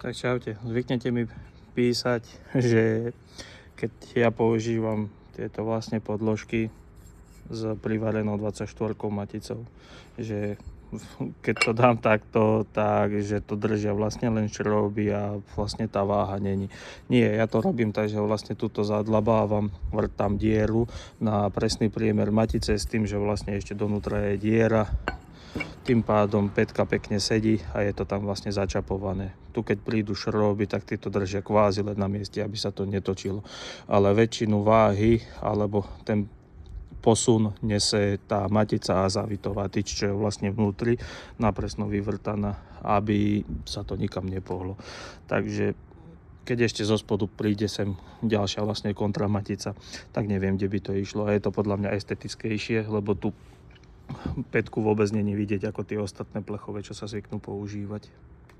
Tak čaute, zvyknete mi písať, že keď ja používam tieto vlastne podložky s privarenou 24 maticou, že keď to dám takto, tak že to držia vlastne len šroby a vlastne tá váha není. Nie, ja to robím tak, že vlastne túto zadlabávam, vrtám dieru na presný priemer matice s tým, že vlastne ešte donútra je diera. Tým pádom pätka pekne sedí a je to tam vlastne začapované. Tu keď prídu šroby, tak títo držia kvázi len na mieste, aby sa to netočilo. Ale väčšinu váhy alebo ten posun nese tá matica a závitová tyč, čo je vlastne vnútri napresno vyvrtaná, aby sa to nikam nepohlo. Takže keď ešte zo spodu príde sem ďalšia vlastne kontramatica, tak neviem, kde by to išlo. A je to podľa mňa estetickejšie, lebo tu pätku vôbec není vidieť ako tie ostatné plechové, čo sa zvyknú používať.